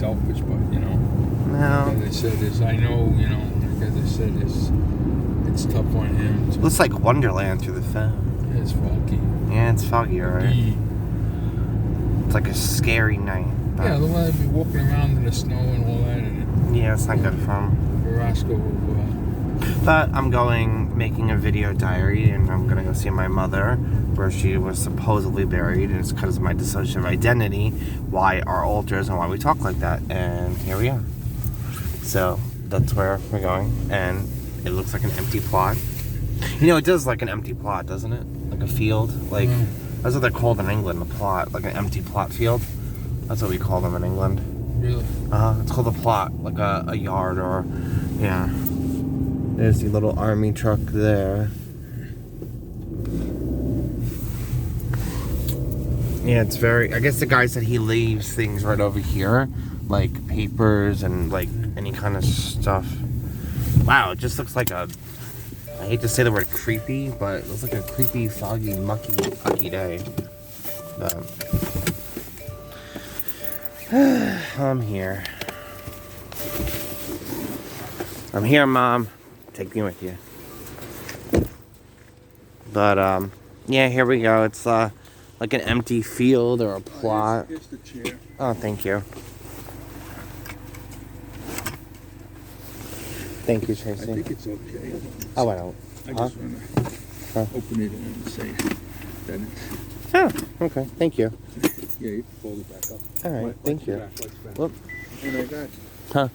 selfish, but you know, No. as I said, I know, you know, like as I said, it's tough on him. Looks like Wonderland through the phone. It's foggy. Yeah, it's foggy, alright. Yeah. It's like a scary night. Yeah, the one I'd be walking around in the snow and all that, and Yeah, it's not good for him. Roscoe. But I'm making a video diary, and I'm gonna go see my mother, where she was supposedly buried, and it's because of my dissociative identity, why our alters and why we talk like that, and here we are. So, that's where we're going, and it looks like an empty plot. You know, it does like an empty plot, doesn't it? Like a field, like, that's what they're called in England, a plot, like an empty plot field. That's what we call them in England. Really? It's called a plot, like a yard, or, yeah. There's the little army truck there. Yeah, it's very... I guess the guy said he leaves things right over here. Like papers and like any kind of stuff. Wow, it just looks like a... I hate to say the word creepy, but it looks like a creepy, foggy, mucky day. But... I'm here. I'm here, Mom. Take me with you. But, yeah, here we go. It's, like an empty field or a plot. Here's the chair. Oh, thank you. Thank you, Tracy. I think it's okay. Oh, I don't. I just want to open it and say that it's... Oh, okay. Thank you. Yeah, you can fold it back up. All right, thank you. Look. And I got... Huh?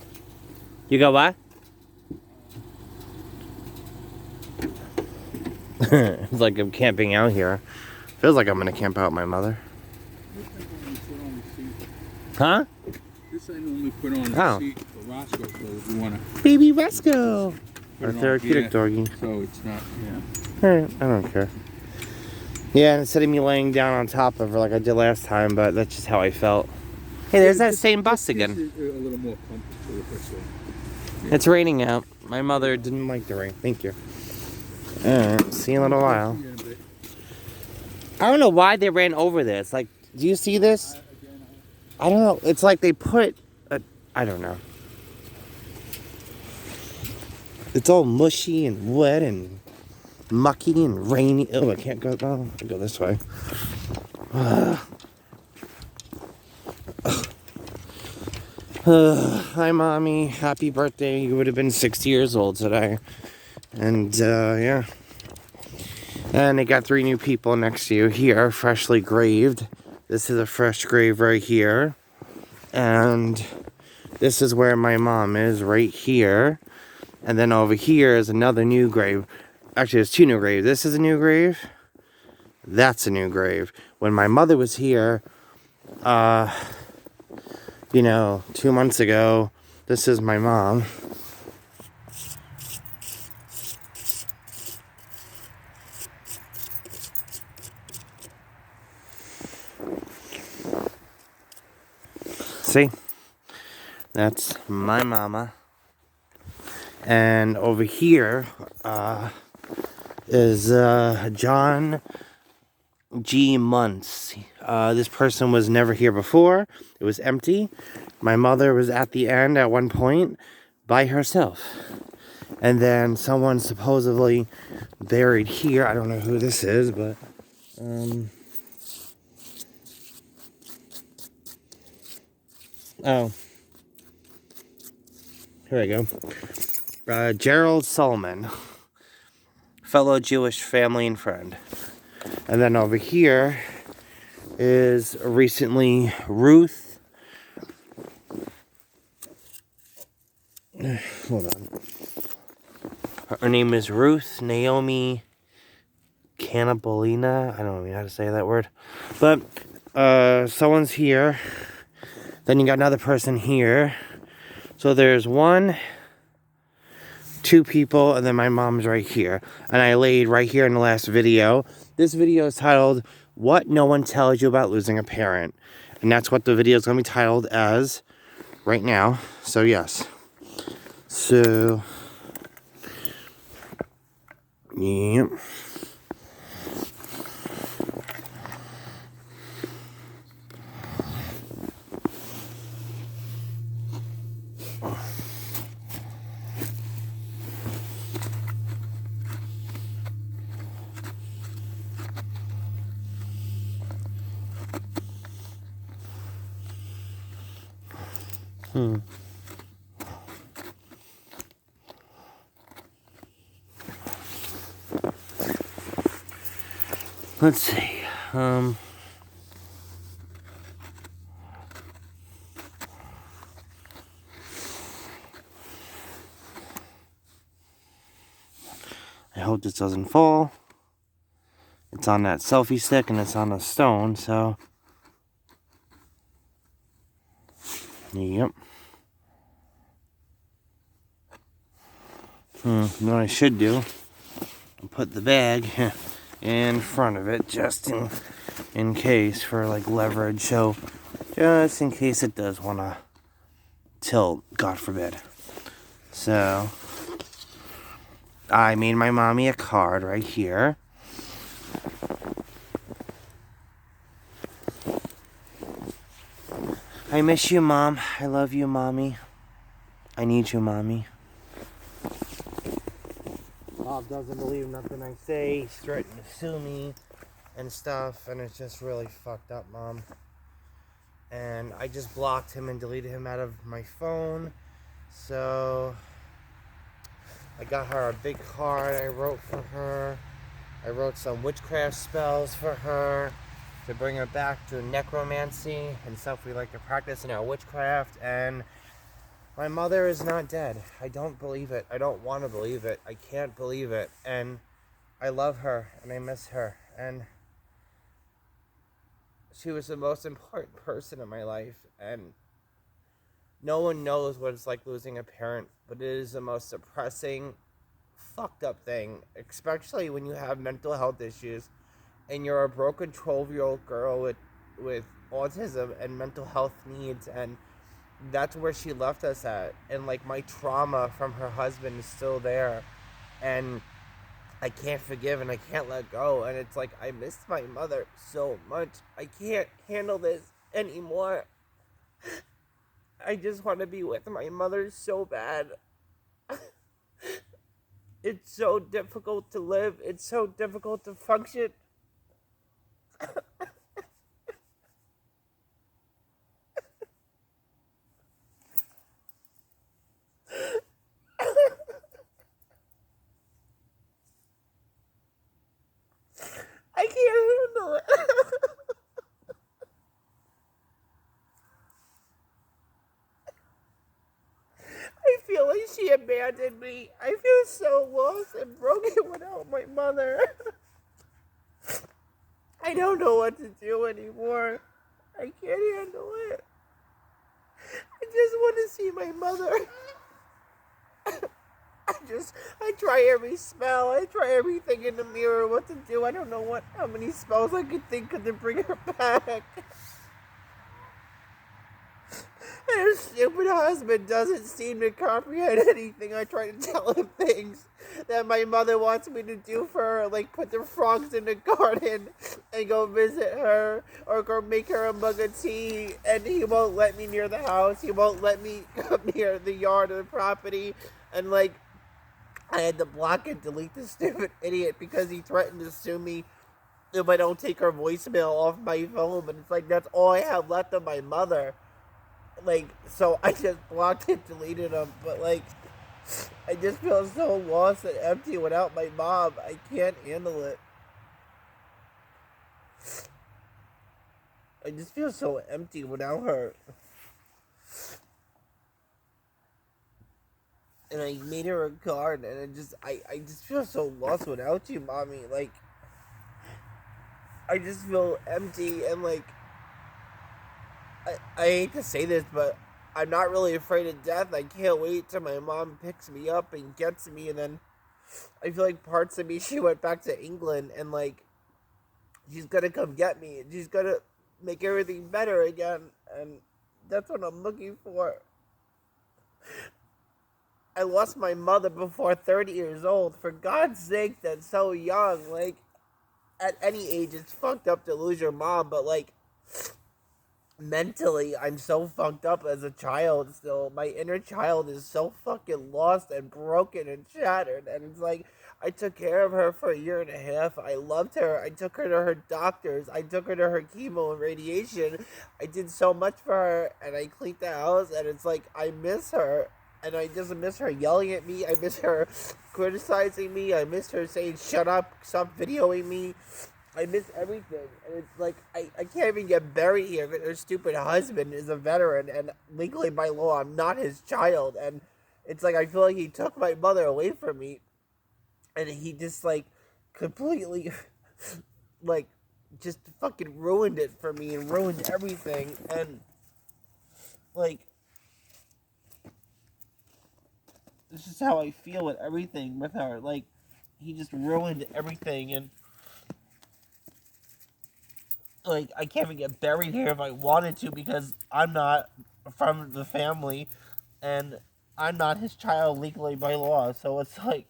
You got what? It's like I'm camping out here. Feels like I'm gonna camp out with my mother. Huh? This I normally put on the seat for Roscoe, so if you want to... Baby Roscoe! Our therapeutic doggy. So it's not, yeah. Alright, I don't care. Yeah, instead of me laying down on top of her like I did last time, but that's just how I felt. Hey, there's that same bus again. This is a little more comfortable this way. Yeah. It's raining out. My mother didn't like the rain. Thank you. Alright, see you in a little while. I don't know why they ran over this. Like, do you see this? I don't know. It's like they put I don't know. It's all mushy and wet and mucky and rainy. Oh, I can't go. Oh, I'll go this way. Hi, Mommy. Happy birthday. You would have been 60 years old today. And, yeah. And they got 3 new people next to you here, freshly graved. This is a fresh grave right here. And this is where my mom is, right here. And then over here is another new grave. Actually, there's 2 new graves. This is a new grave. That's a new grave. When my mother was here, you know, 2 months ago, this is my mom. See? That's my mama. And over here is John G. Muntz. This person was never here before. It was empty. My mother was at the end at one point by herself. And then someone supposedly buried here. I don't know who this is, but... Oh. Here we go. Gerald Solomon. Fellow Jewish family and friend. And then over here is recently Ruth. Hold on. Her name is Ruth Naomi Canabolina. I don't know how to say that word. But someone's here. Then you got another person here. So there's 1, 2 people, and then my mom's right here. And I laid right here in the last video. This video is titled, What No One Tells You About Losing a Parent. And that's what the video is going to be titled as right now. So, yes. So, yep. Hmm. Let's see. I hope this doesn't fall. It's on that selfie stick and it's on a stone, so. Yep. What I should do, put the bag in front of it just in case for like leverage. So just in case it does want to tilt, God forbid. So I made my mommy a card right here. I miss you, Mom. I love you, Mommy. I need you, Mommy. Bob doesn't believe nothing I say. He's threatening to sue me and stuff, and it's just really fucked up, Mom. And I just blocked him and deleted him out of my phone. So I got her a big card I wrote for her. I wrote some witchcraft spells for her to bring her back to necromancy and stuff we like to practice in our witchcraft. And my mother is not dead. I don't believe it. I don't want to believe it. I can't believe it. And I love her and I miss her. And she was the most important person in my life. And no one knows what it's like losing a parent, but it is the most depressing, fucked up thing, especially when you have mental health issues and you're a broken 12-year-old girl with autism and mental health needs. And that's where she left us at. And like my trauma from her husband is still there. And I can't forgive and I can't let go. And it's like I missed my mother so much. I can't handle this anymore. I just want to be with my mother so bad. It's so difficult to live. It's so difficult to function. I can't handle it. I feel like she abandoned me. I feel so lost and broken without my mother. I don't know what to do anymore. I can't handle it. I just want to see my mother. I try every spell. I try everything in the mirror what to do. I don't know how many spells I could think of to bring her back. And her stupid husband doesn't seem to comprehend anything. I try to tell him things that my mother wants me to do for her, like put the frogs in the garden and go visit her, or go make her a mug of tea, and he won't let me near the house. He won't let me come near the yard or the property, and like I had to block and delete this stupid idiot because he threatened to sue me if I don't take her voicemail off my phone. But it's like that's all I have left of my mother. Like, so I just blocked and deleted him. But like, I just feel so lost and empty without my mom. I can't handle it. I just feel so empty without her. And I made her a card, and I just feel so lost without you, Mommy. Like, I just feel empty, and like, I hate to say this, but I'm not really afraid of death. I can't wait till my mom picks me up and gets me, and then I feel like parts of me, she went back to England, and like, she's gonna come get me, and she's gonna make everything better again, and that's what I'm looking for. I lost my mother before 30 years old. For God's sake, that's so young. Like, at any age, it's fucked up to lose your mom, but like, mentally, I'm so fucked up as a child still. My inner child is so fucking lost and broken and shattered, and it's like, I took care of her for a year and a half. I loved her. I took her to her doctors. I took her to her chemo and radiation. I did so much for her, and I cleaned the house, and it's like, I miss her. And I just miss her yelling at me. I miss her criticizing me. I miss her saying, shut up, stop videoing me. I miss everything. And it's like, I can't even get buried here because her stupid husband is a veteran. And legally by law, I'm not his child. And it's like, I feel like he took my mother away from me. And he just, like, completely, like, just fucking ruined it for me and ruined everything. And, like, this is how I feel with everything with her. Like, he just ruined everything. And, like, I can't even get buried here if I wanted to because I'm not from the family. And I'm not his child legally by law. So it's like,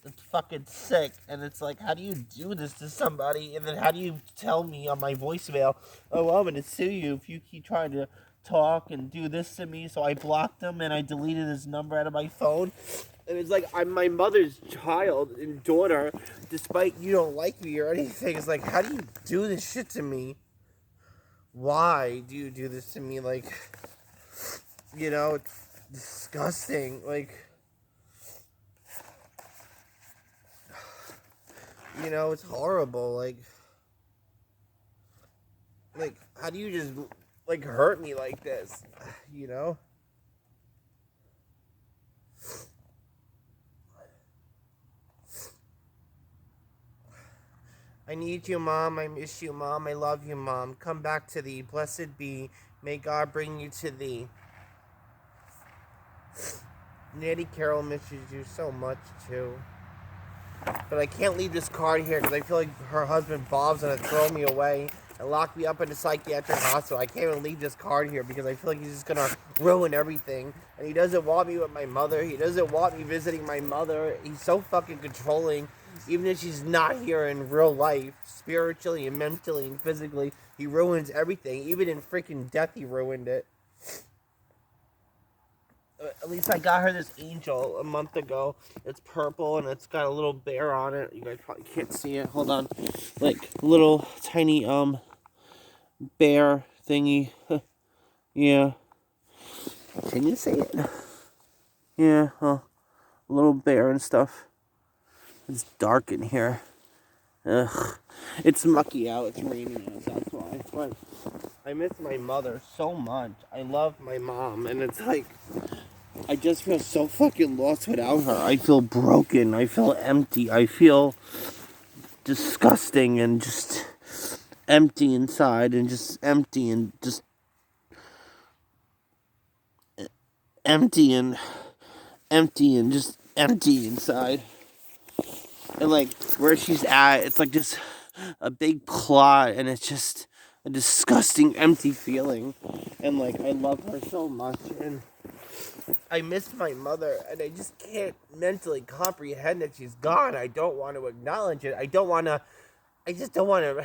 it's fucking sick. And it's like, how do you do this to somebody? And then how do you tell me on my voicemail, oh, well, I'm going to sue you if you keep trying to talk and do this to me? So I blocked him and I deleted his number out of my phone. And it's like, I'm my mother's child and daughter, despite you don't like me or anything. It's like, how do you do this shit to me? Why do you do this to me? Like, you know, it's disgusting. Like, you know, it's horrible. Like, how do you just, like, hurt me like this? You know? I need you, Mom. I miss you, Mom. I love you, Mom. Come back to thee. Blessed be. May God bring you to thee. Natty Carol misses you so much, too. But I can't leave this card here because I feel like her husband Bob's going to throw me away and lock me up in a psychiatric hospital. I can't even leave this card here because I feel like he's just going to ruin everything. And he doesn't want me with my mother. He doesn't want me visiting my mother. He's so fucking controlling. Even if she's not here in real life, spiritually and mentally and physically, he ruins everything. Even in freaking death, he ruined it. At least I got her this angel a month ago. It's purple and it's got a little bear on it. You guys probably can't see it. Hold on. Like, little tiny, bear thingy. Yeah. Can you see it? Yeah, a little bear and stuff. It's dark in here. Ugh. It's mucky out. It's raining out. That's why. But I miss my mother so much. I love my mom. And it's like, I just feel so fucking lost without her. I feel broken. I feel empty. I feel disgusting and just empty inside and just empty and just empty and just empty inside. And like where she's at, it's like just a big clot and it's just a disgusting empty feeling. And like I love her so much and I miss my mother, and I just can't mentally comprehend that she's gone. I don't want to acknowledge it. I just don't want to,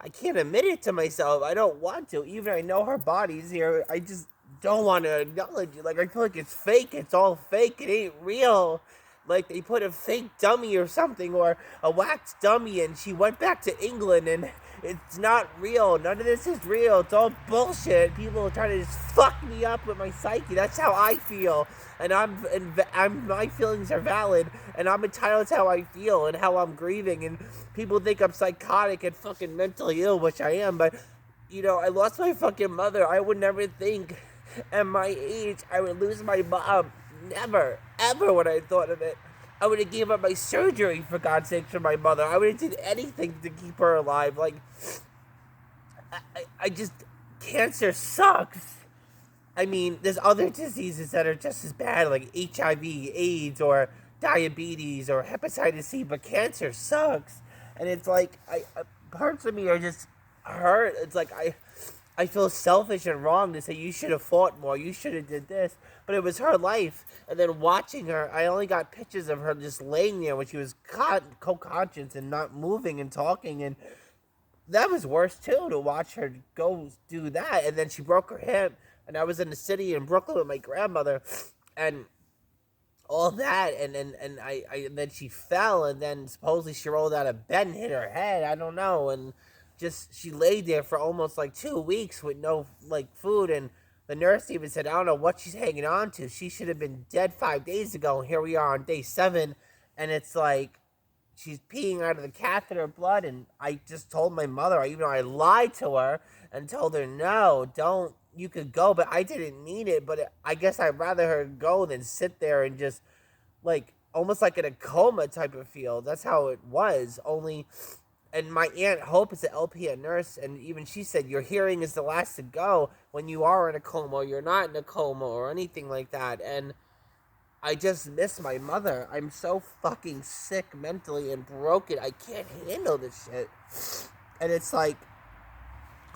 I can't admit it to myself. I don't want to. Even I know her body's here. I just don't want to acknowledge it. Like, I feel like it's fake. It's all fake. It ain't real. Like, they put a fake dummy or something, or a wax dummy, and she went back to England, and it's not real. None of this is real. It's all bullshit. People are trying to just fuck me up with my psyche. That's how I feel. And my feelings are valid. And I'm entitled to how I feel and how I'm grieving. And people think I'm psychotic and fucking mentally ill, which I am. But, you know, I lost my fucking mother. I would never think at my age I would lose my mom. Never, ever would I thought of it. I would have gave up my surgery, for God's sake, for my mother. I would have did anything to keep her alive. Like, I just, cancer sucks. I mean, there's other diseases that are just as bad, like HIV, AIDS, or diabetes, or hepatitis C, but cancer sucks. And it's like, parts of me are just hurt. It's like, I feel selfish and wrong to say you should have fought more, you should have did this, but it was her life. And then watching her, I only got pictures of her just laying there when she was co-conscious and not moving and talking, and that was worse too, to watch her go do that. And then she broke her hip, and I was in the city in Brooklyn with my grandmother, and all that, and then she fell, and then supposedly she rolled out of bed and hit her head. I don't know, and just she laid there for almost like 2 weeks with no like food, and the nurse even said, I don't know what she's hanging on to. She should have been dead 5 days ago, and here we are on day 7, and it's like she's peeing out of the catheter blood, and I just told my mother, even though I lied to her and told her, no, don't, you could go, but I didn't need it, but I guess I'd rather her go than sit there and just, like, almost like in a coma type of feel. That's how it was, only, and my Aunt Hope is an LPN nurse, and even she said, your hearing is the last to go when you are in a coma, or you're not in a coma, or anything like that, and I just miss my mother. I'm so fucking sick mentally and broken. I can't handle this shit. And it's like,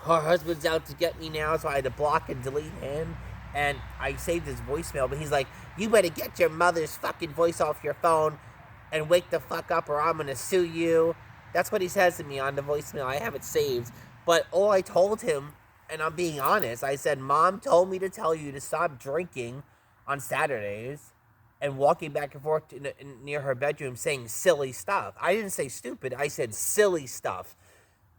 her husband's out to get me now, so I had to block and delete him. And I saved his voicemail, but he's like, you better get your mother's fucking voice off your phone and wake the fuck up, or I'm gonna sue you. That's what he says to me on the voicemail. I have it saved. But all I told him, and I'm being honest, I said, Mom told me to tell you to stop drinking on Saturdays and walking back and forth near her bedroom saying silly stuff. I didn't say stupid, I said silly stuff.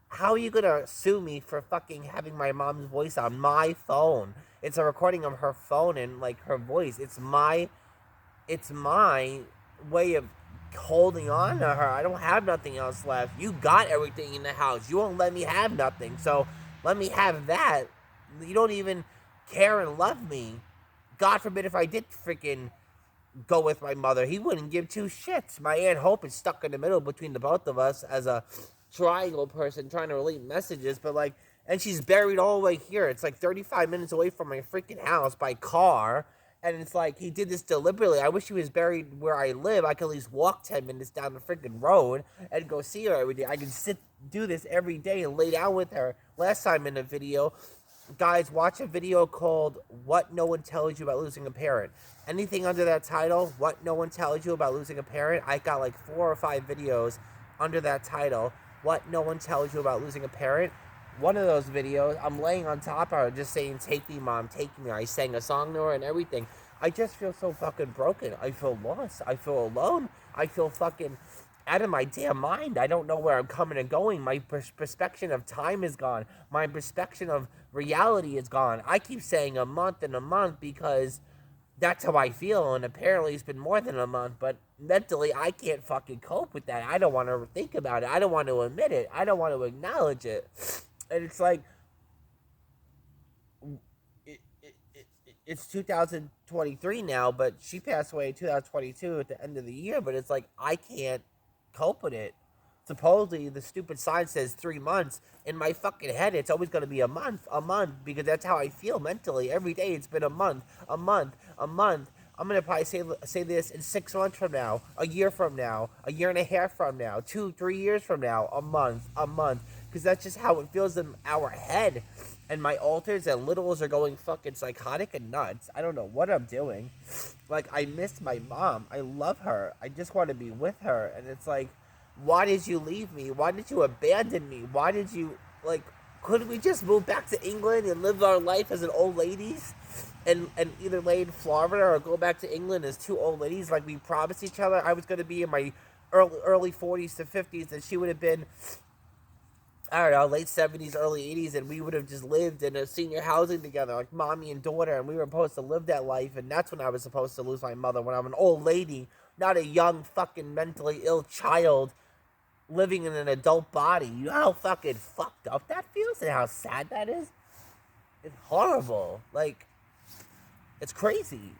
How are you gonna sue me for fucking having my mom's voice on my phone? It's a recording of her phone and like her voice. It's my way of holding on to her. I don't have nothing else left. You got everything in the house. You won't let me have nothing. So let me have that. You don't even care and love me. God forbid if I did freaking go with my mother. He wouldn't give two shits. My Aunt Hope is stuck in the middle between the both of us as a triangle person trying to relate messages, but like, and she's buried all the way here. It's like 35 minutes away from my freaking house by car. And it's like, he did this deliberately. I wish he was buried where I live. I could at least walk 10 minutes down the freaking road and go see her every day. I can do this every day and lay down with her. Last time in the video, guys, watch a video called What No One Tells You About Losing a Parent. Anything under that title, What No One Tells You About Losing a Parent, I got like 4 or 5 videos under that title, What No One Tells You About Losing a Parent. One of those videos, I'm laying on top of her just saying, take me, Mom, take me. I sang a song to her and everything. I just feel so fucking broken. I feel lost. I feel alone. I feel fucking out of my damn mind. I don't know where I'm coming and going. My perspective of time is gone. My perspective of reality is gone. I keep saying a month and a month because that's how I feel, and apparently it's been more than a month, but mentally I can't fucking cope with that. I don't want to think about it. I don't want to admit it. I don't want to acknowledge it. And it's like, it's 2023 now, but she passed away in 2022 at the end of the year, but it's like, I can't cope with it. Supposedly, the stupid sign says 3 months. In my fucking head, it's always going to be a month, because that's how I feel mentally. Every day, it's been a month, a month, a month. I'm going to probably say this in 6 months from now, a year from now, a year and a half from now, 2-3 years from now, a month, because that's just how it feels in our head. And my alters and littles are going fucking psychotic and nuts. I don't know what I'm doing. Like, I miss my mom. I love her. I just want to be with her. And it's like, why did you leave me? Why did you abandon me? Why did you, like, couldn't we just move back to England and live our life as an old ladies? And either lay in Florida or go back to England as 2 old ladies like we promised each other. I was going to be in my early 40s to 50s, and she would have been, I don't know, late 70s, early 80s, and we would have just lived in a senior housing together, like mommy and daughter, and we were supposed to live that life, and that's when I was supposed to lose my mother, when I'm an old lady, not a young, fucking mentally ill child living in an adult body. You know how fucking fucked up that feels and how sad that is? It's horrible. Like, it's crazy.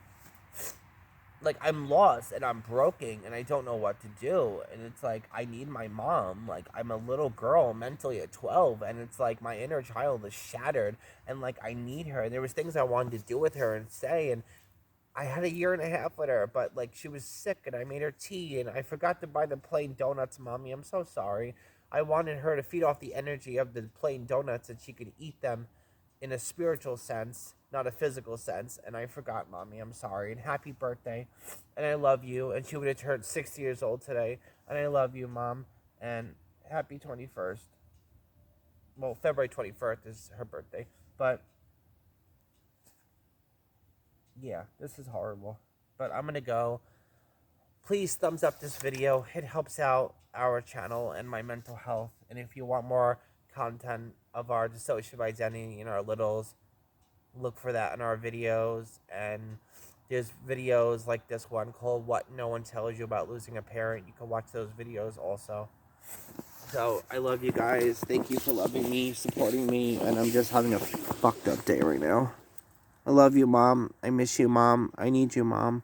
Like, I'm lost and I'm broken and I don't know what to do. And it's like, I need my mom. Like, I'm a little girl mentally at 12, and it's like my inner child is shattered, and like, I need her. And there was things I wanted to do with her and say, and I had a year and a half with her, but like, she was sick and I made her tea and I forgot to buy the plain donuts, Mommy. I'm so sorry. I wanted her to feed off the energy of the plain donuts and she could eat them in a spiritual sense, not a physical sense. And I forgot, Mommy. I'm sorry. And happy birthday. And I love you. And she would have turned 60 years old today. And I love you, Mom. And happy 21st. Well, February 21st is her birthday. But yeah, this is horrible. But I'm gonna go. please thumbs up this video. It helps out our channel and my mental health. And if you want more content of our dissociative identity and our littles, look for that in our videos. And there's videos like this one called What No One Tells You About Losing a Parent. You can watch those videos also. So I love you guys. Thank you for loving me, supporting me, and I'm just having a fucked up day right now. I love you, Mom. I miss you, Mom. I need you, Mom.